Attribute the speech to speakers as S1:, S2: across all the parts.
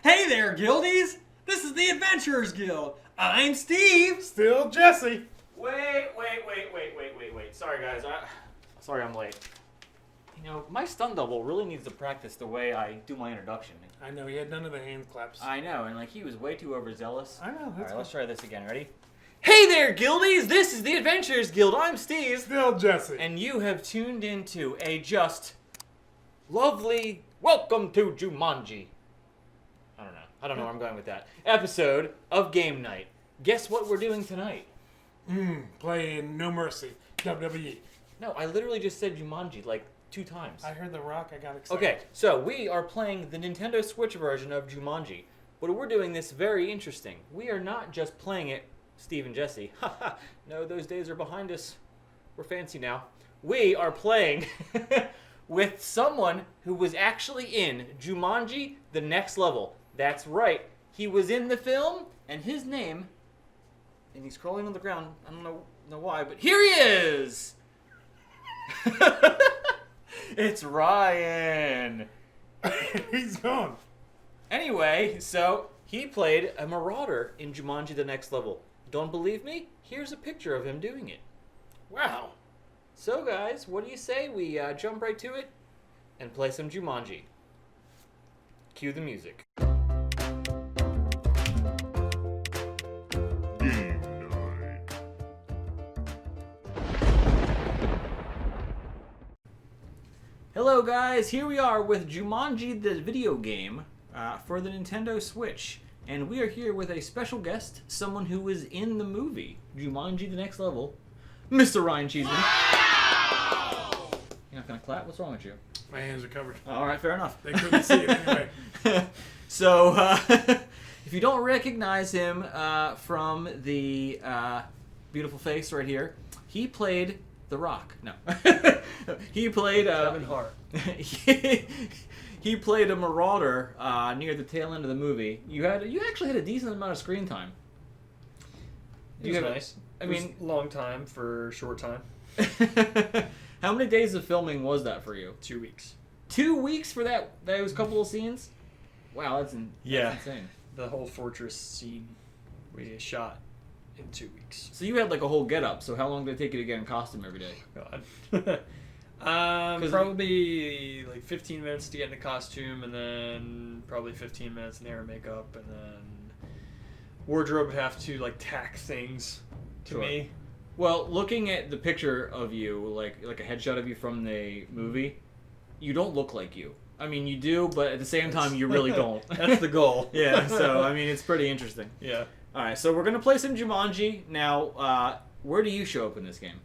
S1: Hey there, Guildies! This is the Adventurers Guild. I'm Steve.
S2: Still Jesse.
S3: Wait. Sorry, guys. Sorry I'm late. You know, my stunt double really needs to practice the way I do my introduction.
S2: I know, he had none of the hand claps.
S3: I know, and like he was way too overzealous.
S2: I know,
S3: All
S2: that's
S3: right, let's try this again. Ready? Hey there, Guildies! This is the Adventurers Guild. I'm Steve.
S2: Still Jesse.
S3: And you have tuned into a just lovely welcome to Jumanji. I don't know where I'm going with that. Episode of Game Night. Guess what we're doing tonight?
S2: Playing No Mercy, WWE.
S3: No, I literally just said Jumanji like 2 times.
S2: I heard The Rock, I got excited.
S3: Okay, so we are playing the Nintendo Switch version of Jumanji. But we're doing this very interesting. We are not just playing it, Steve and Jesse. Haha, no, those days are behind us. We're fancy now. We are playing with someone who was actually in Jumanji: The Next Level. That's right. He was in the film, and his name, and he's crawling on the ground. I don't know why, but here he is! It's Ryan.
S2: He's gone.
S3: Anyway, so he played a marauder in Jumanji: The Next Level. Don't believe me? Here's a picture of him doing it.
S2: Wow.
S3: So guys, what do you say we jump right to it and play some Jumanji? Cue the music. Hello guys, here we are with Jumanji the video game for the Nintendo Switch. And we are here with a special guest, someone who was in the movie, Jumanji: The Next Level, Mr. Ryan Cheeseman. Wow! You're not gonna clap? What's wrong with you?
S2: My hands are covered.
S3: Alright, fair enough.
S2: They couldn't see it anyway.
S3: So, if you don't recognize him from the beautiful face right here, he played The Rock. No. He played
S1: Kevin Hart.
S3: he played a marauder near the tail end of the movie. You actually had a decent amount of screen time.
S1: It was nice.
S3: I mean,
S1: long time for short time.
S3: How many days of filming was that for you?
S1: 2 weeks.
S3: 2 weeks for those couple of scenes? Wow, that's insane.
S1: The whole fortress scene we shot in 2 weeks.
S3: So you had like a whole get-up. So how long did it take you to get in costume every day?
S1: God. Probably like 15 minutes to get into costume, and then probably 15 minutes in hair and makeup, and then wardrobe would have to like tack things to me.
S3: Well, looking at the picture of you, like a headshot of you from the movie, you don't look like you. I mean, you do, but at the same time, you really don't.
S1: That's the goal.
S3: Yeah, so, I mean, it's pretty interesting.
S1: Yeah.
S3: Alright, so we're going to play some Jumanji. Now, where do you show up in this game?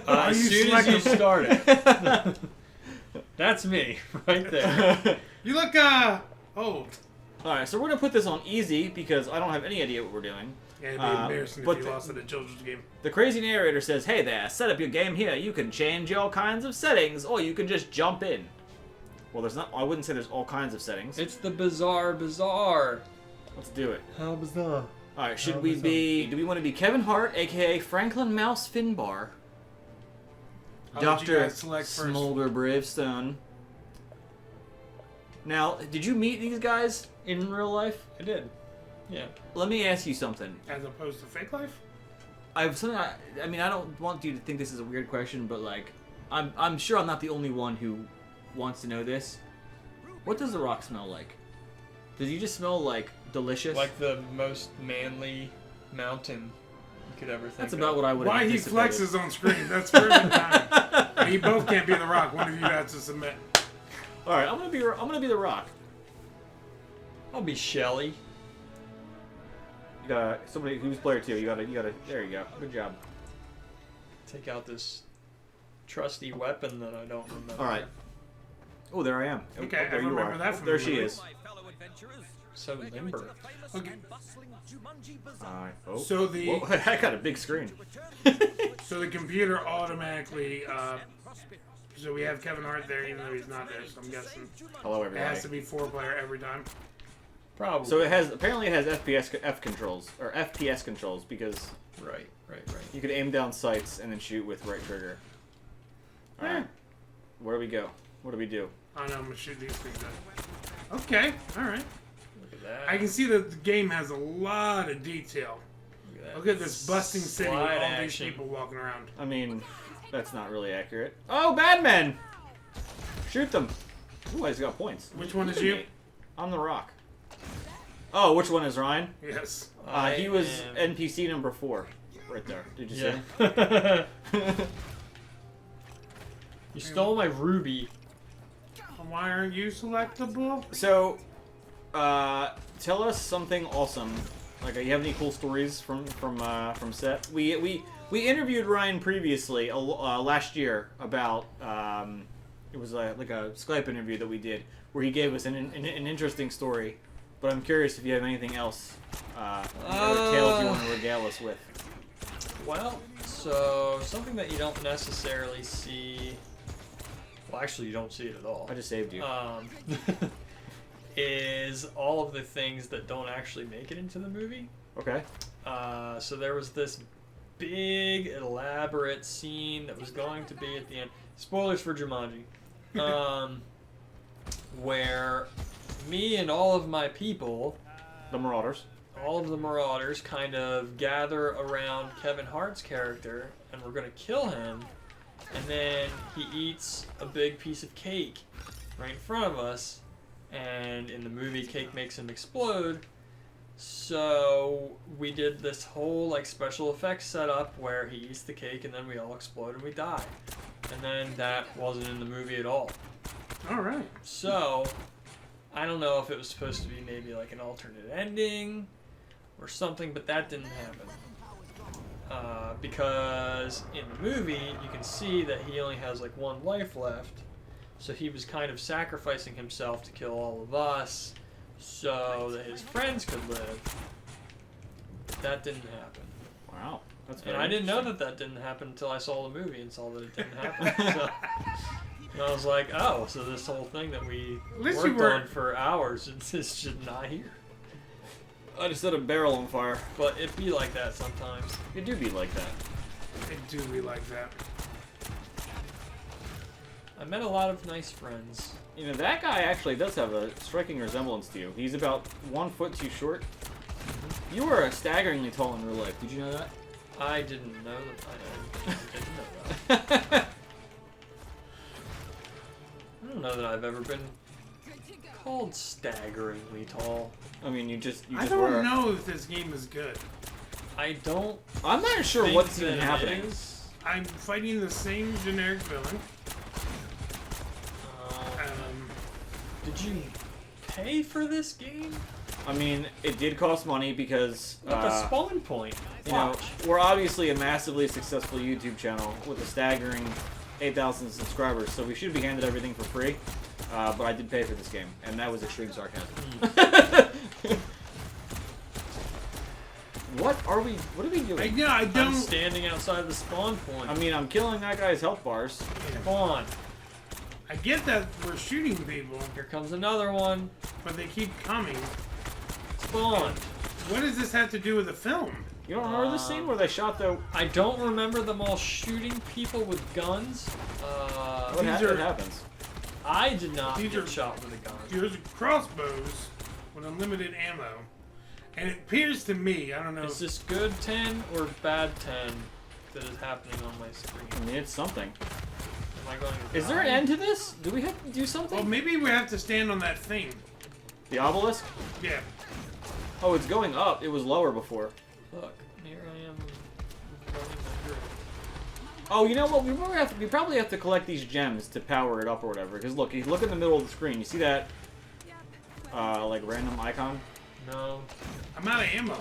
S1: As soon as you start it. That's me, right there.
S2: You look, old.
S3: Alright, so we're going to put this on easy, because I don't have any idea what we're doing.
S2: Yeah, it'd be embarrassing if you lost at a children's game.
S3: The crazy narrator says, hey there, set up your game here. You can change all kinds of settings, or you can just jump in. Well, I wouldn't say there's all kinds of settings.
S1: It's the bizarre bazaar.
S3: Let's do it.
S1: How bizarre.
S3: Alright, do we want to be Kevin Hart, aka Franklin Mouse Finbar, Dr. Smolder Bravestone? Now, did you meet these guys in real life?
S1: I did. Yeah.
S3: Let me ask you something.
S2: As opposed to fake life?
S3: I mean, I don't want you to think this is a weird question, but like, I'm sure I'm not the only one who wants to know this. What does The Rock smell like? Does he just smell like delicious?
S1: Like the most manly mountain you could ever think
S3: That's
S1: of.
S3: about what I would have
S2: Why he
S3: anticipated.
S2: flexes on screen? That's perfect timing. You both can't be The Rock. One of you has to submit.
S3: All right, I'm gonna be The Rock.
S1: I'll be Shelly.
S3: You got somebody who's player 2. You gotta. There you go. Good job.
S1: Take out this trusty weapon that I don't remember.
S3: All right. Oh, there I am.
S2: Okay,
S3: oh,
S2: I
S3: there you
S2: remember
S3: are.
S2: that from
S3: There
S2: the
S3: she
S2: movie.
S3: is.
S1: So limber.
S2: Okay.
S3: All right. Oh.
S2: So the
S3: Whoa, I got a big screen.
S2: so the computer automatically. So we have Kevin Hart there, even though he's not there. So I'm guessing
S3: Hello,
S2: it
S3: everybody.
S2: has to be 4-player every time.
S1: Probably.
S3: So apparently it has FPS controls or FPS controls because
S1: Right.
S3: you could aim down sights and then shoot with right trigger. All right. Where do we go? What do we do?
S2: Oh no, I'm gonna shoot these things up. Okay, alright.
S1: that.
S2: I can see that the game has a lot of detail. Look at this busting city with all
S1: Slide
S2: these
S1: action.
S2: people walking around.
S3: I mean, that's not really accurate. Oh, bad men! Shoot them. Ooh, I just got points.
S2: Which one is you?
S3: I'm the Rock. Oh, which one is Ryan?
S2: Yes.
S3: He was NPC number 4. Right there. Did you see?
S1: Yeah. You stole my ruby.
S2: Why aren't you selectable?
S3: So, tell us something awesome. Like, you have any cool stories from set? We interviewed Ryan previously last year about it was like a Skype interview that we did where he gave us an interesting story. But I'm curious if you have anything else, or tales you want to regale us with.
S1: Well, so something that you don't necessarily see. Well, actually, you don't see it at all.
S3: I just saved you.
S1: Is all of the things that don't actually make it into the movie.
S3: Okay.
S1: So there was this big, elaborate scene that was going to be at the end. Spoilers for Jumanji. Where me and all of my people,
S3: The Marauders.
S1: all of the Marauders, kind of gather around Kevin Hart's character, and we're going to kill him. And then he eats a big piece of cake right in front of us. And in the movie, cake makes him explode. So we did this whole like special effects setup where he eats the cake and then we all explode and we die. And then that wasn't in the movie at all.
S2: All right.
S1: So I don't know if it was supposed to be maybe like an alternate ending or something, but that didn't happen. Because in the movie, you can see that he only has like one life left. So he was kind of sacrificing himself to kill all of us so that his friends could live. But that didn't happen.
S3: Wow. That's
S1: And I didn't know that that didn't happen until I saw the movie and saw that it didn't happen. So, and I was like, oh, so this whole thing that we
S2: At least
S1: worked
S2: you were-
S1: on for hours, it's just not here.
S3: I just set a barrel on fire.
S1: But it be like that sometimes.
S3: It do be like that.
S2: It do be like that.
S1: I met a lot of nice friends.
S3: You know, that guy actually does have a striking resemblance to you. He's about 1 foot too short. You are staggeringly tall in real life. Did you know that?
S1: I didn't know that. I didn't know that. I don't know that I've ever been called staggeringly tall.
S3: I mean, you just
S2: I
S3: were.
S2: don't know if this game is good.
S1: I don't
S3: I'm not sure
S1: think
S3: what's
S1: that
S3: even
S1: it
S3: happening.
S1: is.
S2: I'm fighting the same generic villain.
S1: Did you pay for this game?
S3: I mean, it did cost money because
S1: At the spawn point.
S3: you know,
S1: Watch.
S3: we're obviously a massively successful YouTube channel with a staggering 8,000 subscribers, so we should be handed everything for free. But I did pay for this game, and that was extreme sarcasm. What are we doing?
S2: I
S1: I'm
S2: don't.
S1: standing outside the spawn point.
S3: I mean, I'm killing that guy's health bars.
S1: Spawn.
S2: I get that we're shooting people,
S1: Here comes another one.
S2: but they keep coming.
S1: Spawn.
S2: What does this have to do with the film?
S3: You don't remember this scene where they shot the...
S1: I don't remember them all shooting people with guns.
S3: What
S2: These are-
S3: happens?
S1: I did not
S2: These
S1: get
S2: are-
S1: shot with a gun.
S2: There's crossbows with unlimited ammo, and it appears to me, I don't know.
S1: Is this good 10 or bad 10 that is happening on my screen?
S3: I mean, it's something.
S1: Am I going to
S3: Is there an
S1: die?
S3: end to this? Do we have to do something?
S2: Well, maybe we have to stand on that thing.
S3: The obelisk?
S2: Yeah.
S3: Oh, it's going up. It was lower before.
S1: Look, here I am running under it.
S3: Oh, you know what? We probably have to collect these gems to power it up or whatever. Because look, you look in the middle of the screen. You see that, like random icon?
S1: No.
S2: I'm out of ammo.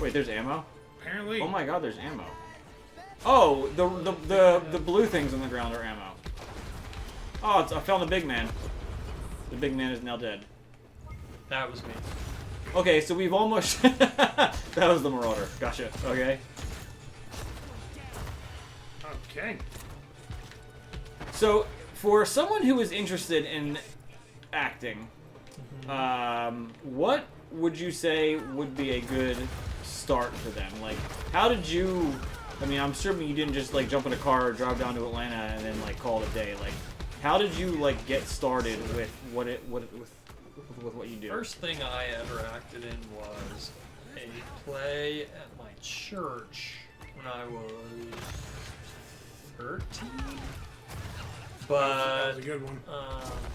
S3: Wait, there's ammo?
S2: Apparently.
S3: Oh my God, there's ammo. Oh, the blue things on the ground are ammo. Oh, I found the big man. The big man is now dead.
S1: That was me.
S3: Okay, so we've almost... that was the Marauder. Gotcha. Okay.
S2: Okay.
S3: So, for someone who is interested in acting, what would you say would be a good start for them? Like, how did you... I mean, I'm assuming you didn't just, like, jump in a car or drive down to Atlanta and then, like, call it a day. Like, how did you, like, get started with with what you do?
S1: First thing I ever acted in was a play at my church when I was 13.
S2: That
S1: But
S2: was a good one.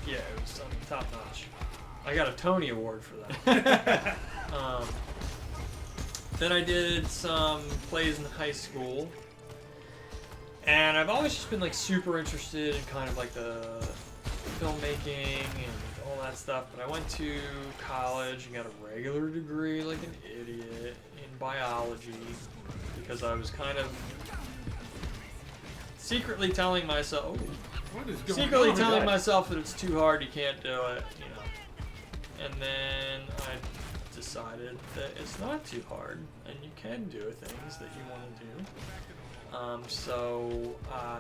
S1: yeah, it was top notch. I got a Tony Award for that. Then I did some plays in high school, and I've always just been like super interested in kind of like the filmmaking and all that stuff. But I went to college and got a regular degree like an idiot in biology because I was kind of secretly telling myself,
S2: What is going
S1: secretly
S2: on?
S1: telling myself that it's too hard, you can't do it, you know. And then I decided that it's not too hard, and you can do things that you want to do. So I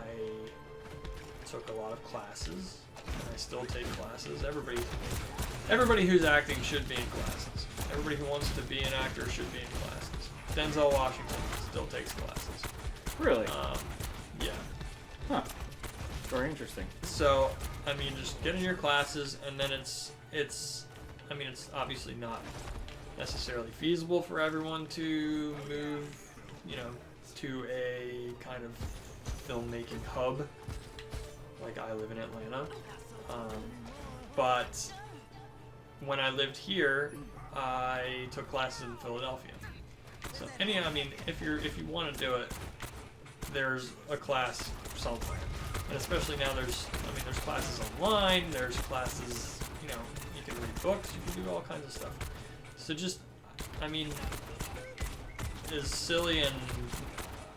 S1: took a lot of classes, and I still take classes. Everybody who's acting should be in classes. Everybody who wants to be an actor should be in classes. Denzel Washington still takes classes.
S3: Really?
S1: Yeah.
S3: Huh. Very interesting.
S1: So, I mean, just get in your classes, and then it's obviously not necessarily feasible for everyone to move, you know, to a kind of filmmaking hub. Like I live in Atlanta, but when I lived here, I took classes in Philadelphia. So, if you want to do it, there's a class somewhere. And especially now there's classes online, there's classes, you know, you can read books, you can do all kinds of stuff. So just, as silly and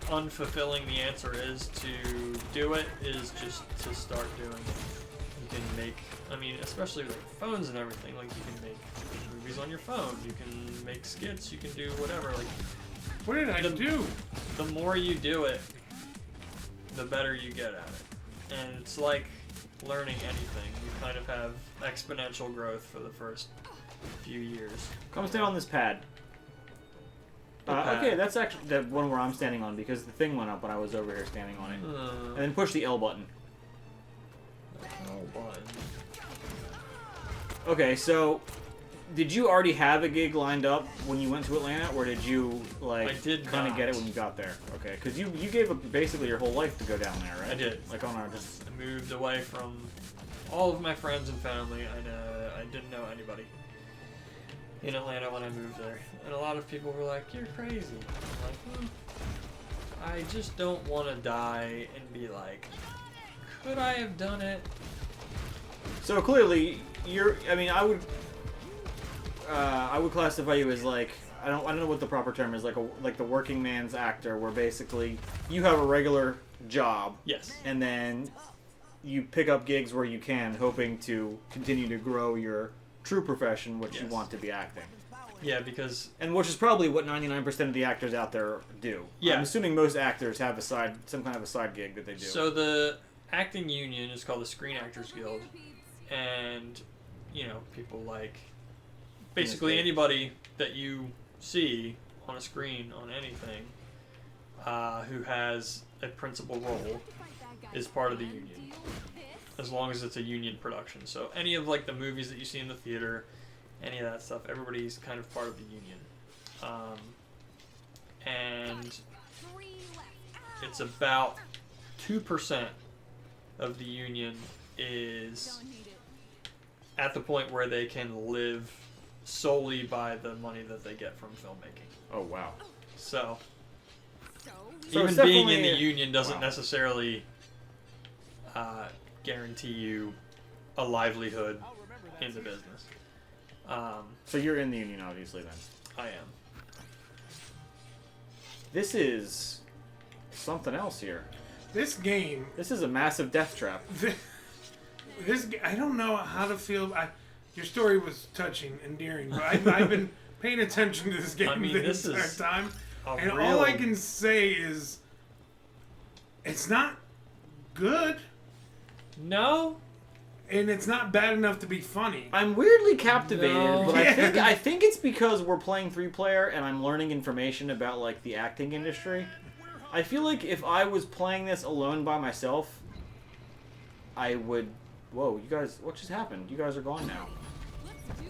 S1: unfulfilling the answer is to do it, is just to start doing it. You can make, especially with phones and everything, like you can make movies on your phone, you can make skits, you can do whatever, like.
S2: What did I do?
S1: The more you do it, the better you get at it. And it's like learning anything. You kind of have exponential growth for the first few years.
S3: Come stand on this pad.
S1: Pad.
S3: Okay, that's actually the one where I'm standing on because the thing went up when I was over here standing on it. And then push the L button.
S1: L button.
S3: Okay, so did you already have a gig lined up when you went to Atlanta, or did you
S1: I did
S3: kind of
S1: not.
S3: get it when you got there? Okay, because you gave up basically your whole life to go down there, right?
S1: I did.
S3: Like on our just.
S1: I moved away from all of my friends and family. I didn't know anybody in Atlanta when I moved there. And a lot of people were like, "You're crazy." I'm like, I just don't want to die and be like, could I have done it?
S3: So clearly, you're. I would classify you as like I don't know what the proper term is, like the working man's actor, where basically you have a regular job.
S1: Yes.
S3: And then you pick up gigs where you can, hoping to continue to grow your true profession, which you
S1: Yes.
S3: want to be acting.
S1: Yeah, because
S3: And which is probably what 99% of the actors out there do.
S1: Yeah.
S3: I'm assuming most actors have some kind of a side gig that they do.
S1: so the acting union is called the Screen Actors Guild, and you know, people like basically anybody that you see on a screen on anything who has a principal role is part of the union, as long as it's a union production. So any of like the movies that you see in the theater, any of that stuff, everybody's kind of part of the union. And it's about 2% of the union is at the point where they can live solely by the money that they get from filmmaking.
S3: Oh, wow.
S1: So
S3: So
S1: even
S3: it's
S1: being in
S3: definitely
S1: the union doesn't
S3: wow.
S1: necessarily guarantee you a livelihood in the business.
S3: So you're in the union, obviously, then.
S1: I am.
S3: This is something else here.
S2: This game,
S3: This is a massive death trap.
S2: I don't know how to feel. Your story was touching, endearing, but I've been paying attention to this game this entire time, and all I can say is it's not good,
S1: No?
S2: and it's not bad enough to be funny.
S3: I'm weirdly captivated,
S1: No.
S3: but
S2: Yeah.
S3: I think it's because we're playing 3-player and I'm learning information about like the acting industry. I feel like if I was playing this alone by myself, I would. Whoa, you guys! What just happened? You guys are gone now.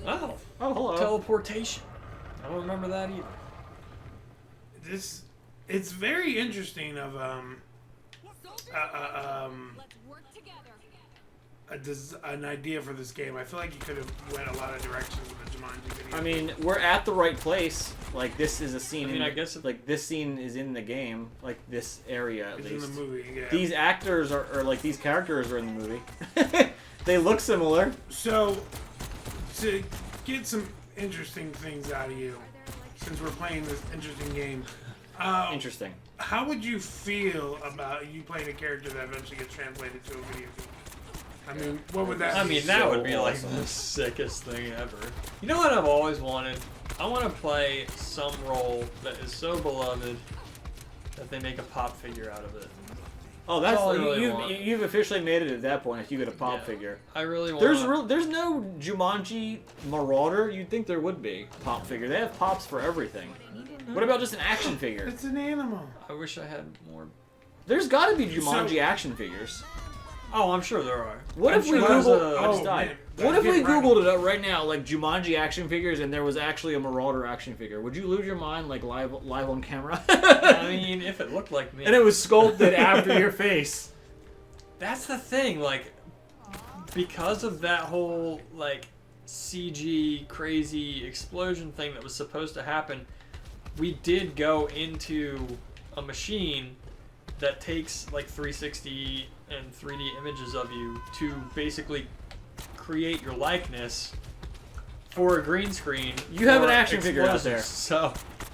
S1: Oh,
S3: hello.
S1: teleportation. I don't remember that either.
S2: It's very interesting of an idea for this game. I feel like you could have went a lot of directions with the Jumanji video.
S3: I mean, we're at the right place. Like, this is a scene.
S1: I mean, I guess
S3: like this scene is in the game. Like this area, at least.
S2: In the movie. Yeah.
S3: These actors are like these characters are in the movie. They look similar.
S2: So, to get some interesting things out of you, since we're playing this interesting game.
S3: Interesting.
S2: How would you feel about you playing a character that eventually gets translated to a video game? I mean, what would that be?
S1: I mean, that would be like the sickest thing ever. You know what I've always wanted? I want to play some role that is so beloved that they make a pop figure out of it.
S3: Oh, that's
S1: all I really want.
S3: You've officially made it at that point if you get a pop
S1: Yeah.
S3: figure.
S1: I really want.
S3: There's no Jumanji Marauder. You'd think there would be pop figure. They have pops for everything. What about just an action figure?
S2: It's an animal.
S1: I wish I had more.
S3: There's got to be Jumanji action figures.
S1: Oh, I'm sure there are.
S3: What
S1: I'm
S3: if we
S1: sure there's
S3: Google?
S1: a-
S3: I just died.
S2: man,
S3: What if we
S2: get right
S3: Googled it up right now, like Jumanji action figures, and there was actually a Marauder action figure? Would you lose your mind, like live on camera?
S1: I mean, if it looked like me.
S3: And it was sculpted after your face.
S1: That's the thing, like, because of that whole, like, CG crazy explosion thing that was supposed to happen, we did go into a machine that takes, like, 360 and 3D images of you to basically create your likeness for a green screen.
S3: You have an
S1: for
S3: action figure out there.
S1: So,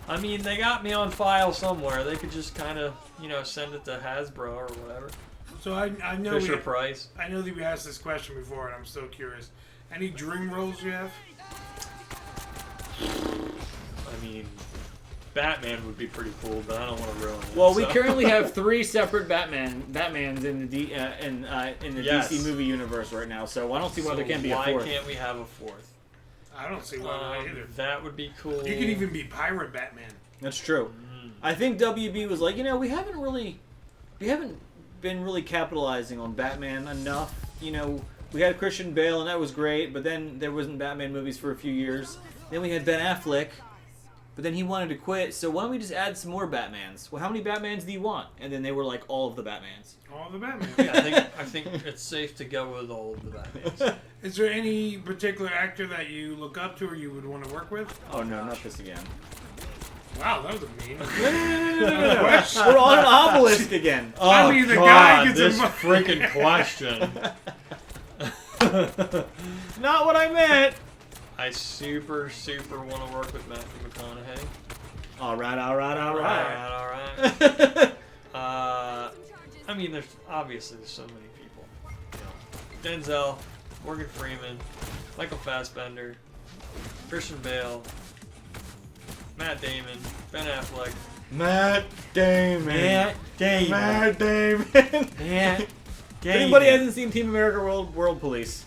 S1: I mean, they got me on file somewhere. They could just kind of, you know, send it to Hasbro or whatever.
S2: So I know
S1: Fisher Price.
S2: I know that we asked this question before, and I'm still curious. Any dream roles you have?
S1: I mean, Batman would be pretty cool, but I don't want to ruin it.
S3: Well, we
S1: so.
S3: currently have 3 separate Batmans in the
S1: Yes.
S3: DC movie universe right now. So I don't see why there can't be a 4th.
S1: Why can't we have a 4th?
S2: I don't see why not either.
S1: That would be cool.
S2: You could even be Pirate Batman.
S3: That's true. I think WB was like, you know, we haven't been really capitalizing on Batman enough. You know, we had Christian Bale and that was great, but then there wasn't Batman movies for a few years. Then we had Ben Affleck, but then he wanted to quit. So why don't we just add some more Batmans? Well, how many Batmans do you want? And then they were like, all of the Batmans.
S2: All the Batman.
S1: Yeah, I think it's safe to go with all of the Batmans.
S2: Is there any particular actor that you look up to or you would want to work with?
S3: Oh no, not this again.
S2: Wow, that was a mean.
S3: No. We're on an obelisk again.
S1: Oh,
S2: I mean, the
S1: God,
S2: guy gets
S1: this
S2: a
S1: freaking question.
S3: Not what I meant.
S1: I super want to work with Matthew McConaughey.
S3: All right.
S1: Alright. I mean, there's so many people. You know, Denzel, Morgan Freeman, Michael Fassbender, Christian Bale, Matt Damon, Ben Affleck.
S3: Matt Damon. If
S1: Damon.
S3: anybody hasn't seen Team America World Police,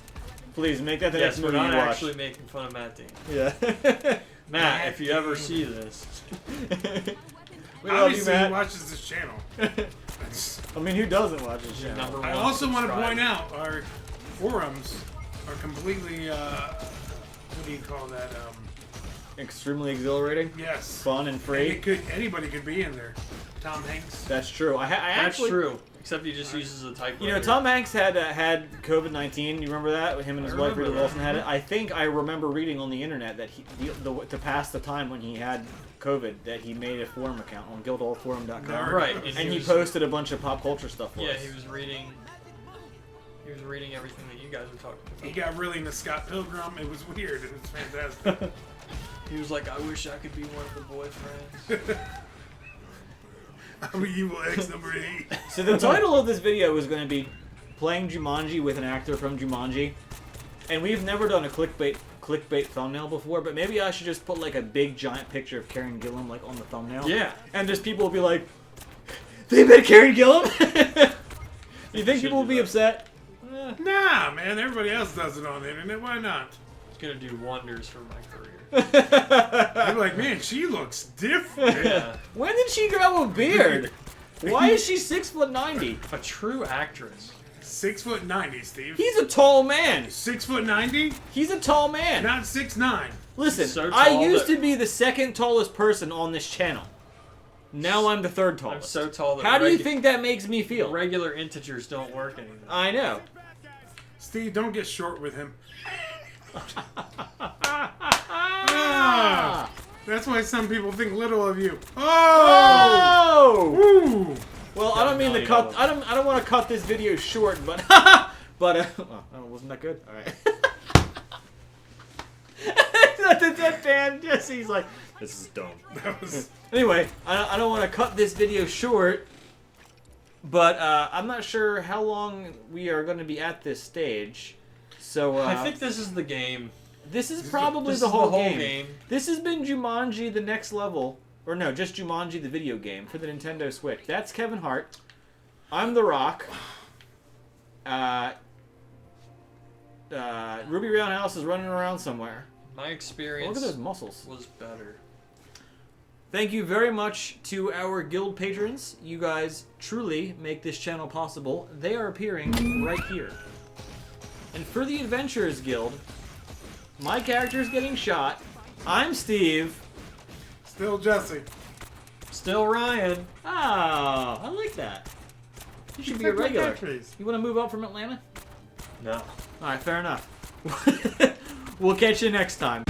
S3: please make that the next
S1: Yes, we're
S3: movie
S1: not
S3: you watch.
S1: actually making fun of Matt Damon.
S3: Yeah.
S1: Matt, if you ever see this,
S3: we love you,
S2: Obviously, he
S3: Matt.
S2: watches this channel.
S3: I mean, who doesn't watch this show?
S1: number
S2: I
S1: one
S2: also want to
S1: subscriber.
S2: point out our forums are completely, what do you call that?
S3: Extremely exhilarating,
S2: Yes.
S3: fun, and free.
S2: Anybody could be in there. Tom Hanks.
S3: That's true. I
S1: That's
S3: actually,
S1: true. Except he just uses a typewriter.
S3: You know, Tom Hanks had COVID-19. You remember that? Him and his wife,
S1: remember
S3: Rita
S1: that.
S3: Wilson, had it. I think I remember reading on the internet that to pass the time when he had COVID, that he made a forum account on guildhallforum.com.
S1: Right,
S3: And he posted a bunch of pop culture stuff for
S1: Yeah,
S3: us.
S1: he was reading everything that you guys were talking about.
S2: He got really into Scott Pilgrim. It was weird. It was fantastic.
S1: He was like, I wish I could be one of the boyfriends.
S2: I'm evil X number 8.
S3: So the title of this video is going to be playing Jumanji with an actor from Jumanji. And we've never done a clickbait thumbnail before, but maybe I should just put like a big giant picture of Karen Gillan like on the thumbnail.
S1: Yeah.
S3: And just people will be like, they met Karen Gillan? You think people will be upset?
S2: Nah, man. Everybody else does it on the internet. Why not?
S1: It's gonna do wonders for my career.
S2: They're like, man, she looks different.
S1: Yeah.
S3: When did she grow a beard? Why is she 6'90"?
S1: A true actress.
S2: 6'90", Steve.
S3: He's a tall man.
S2: 6'90"?
S3: He's a tall man.
S2: Not 6'9".
S3: Listen,
S1: so
S3: I
S1: tall
S3: used
S1: that-
S3: to be the second tallest person on this channel. Now I'm the third
S1: I'm
S3: tallest.
S1: so tall that
S3: How do you think that makes me feel?
S1: regular integers don't work anymore.
S3: I know.
S2: Steve, don't get short with him. That's why some people think little of you. Oh! Ooh!
S3: Well, I don't mean to cut. I don't want to cut this video short, but well, wasn't that good? All right. That's a deadpan. Jesse's like, this is dumb.
S2: That was...
S3: Anyway, I don't want to cut this video short, but I'm not sure how long we are going to be at this stage. So
S1: I think this is the game.
S3: This is probably
S1: This
S3: the
S1: is
S3: whole,
S1: whole
S3: game.
S1: game.
S3: This has been Jumanji: The Next Level, or no, just Jumanji the video game for the Nintendo Switch. That's Kevin Hart. I'm The Rock. Ruby Roundhouse is running around somewhere.
S1: My experience
S3: Look at those muscles.
S1: was better.
S3: Thank you very much to our guild patrons. You guys truly make this channel possible. They are appearing right here. And for the Adventurers Guild, my character is getting shot. I'm Steve.
S2: Still Jesse.
S1: Still Ryan.
S3: Ah, I like that. You should be a regular. You want to move up from Atlanta?
S1: No.
S3: Alright, fair enough. We'll catch you next time.